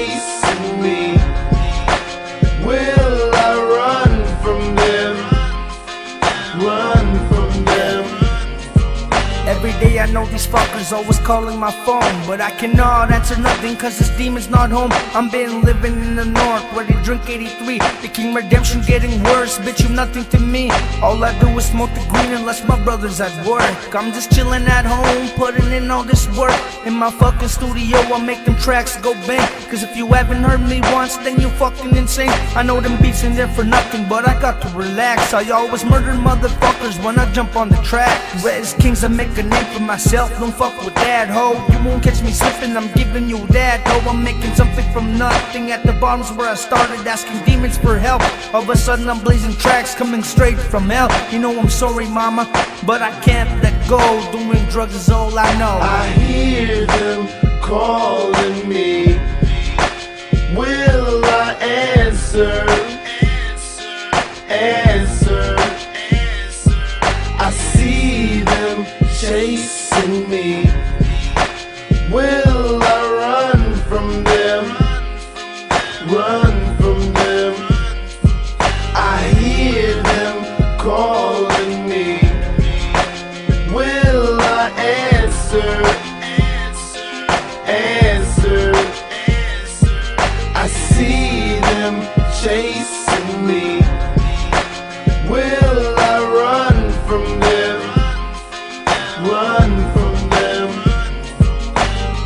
chasing me. Will I run from them? Run from them. Every day I know these fuckers always calling my phone, but I cannot answer nothing cause this demon's not home. I'm been living in the north where they drink 83. The King Redemption getting worse, bitch you nothing to me. All I do is smoke the green unless my brother's at work. I'm just chilling at home, putting in all this work. In my fucking studio I make them tracks go bang. Cause if you haven't heard me once then you fucking insane. I know them beats in there for nothing but I got to relax. I always murder motherfuckers when I jump on the track. Res Kings I make a name for myself, don't fuck with that hoe. You won't catch me slipping, I'm giving you that though. I'm making something from nothing. At the bottom's where I started asking demons for help. All of a sudden I'm blazing tracks coming straight from hell. You know I'm sorry mama, but I can't let go. Doing drugs is all I know. I hear them calling me. Will I answer? Answer. I see them chasing me. Will I run from them? Run from them. I hear them calling me. Will I answer? Answer. I see them chasing me. Will I run from them? Run from them.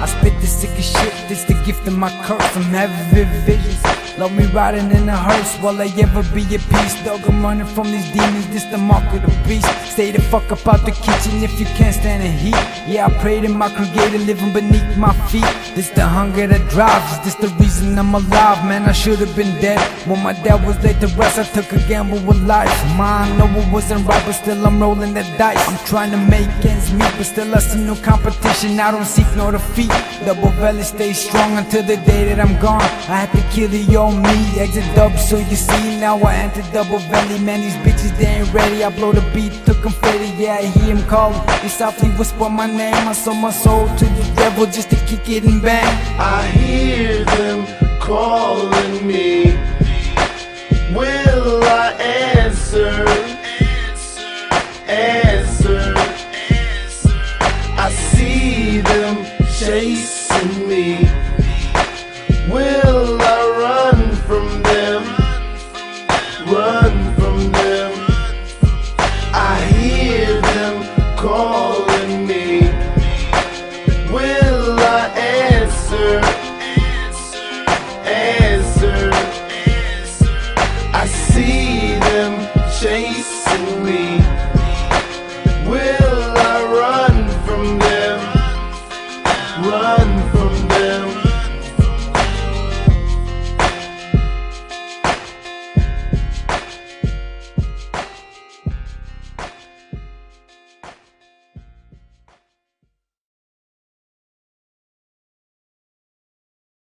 I spit the sickest shit, this the gift of my curse. I'm having vivid visions, love me riding in a hearse. Will I ever be at peace? Dog, I'm running from these demons, this the mark of the beast. Stay the fuck up out the kitchen if you can't stand the heat. Yeah, I pray to my creator living beneath my feet. This the hunger that drives, is this the reason I'm alive? Man, I should've been dead when my dad was laid to rest. I took a gamble with life. Mine, know it wasn't right, but still I'm rolling the dice. I'm trying to make ends meet, but still I see no competition. I don't seek no defeat. Double belly stay strong until the day that I'm gone. I had to kill the old me, exit dub, so you see now I enter double belly. Man, these bitches they ain't ready. I blow the beat, took confetti, yeah I hear him calling. They softly whisper my name. I sold my soul to the devil just to kick it and bang. I hear them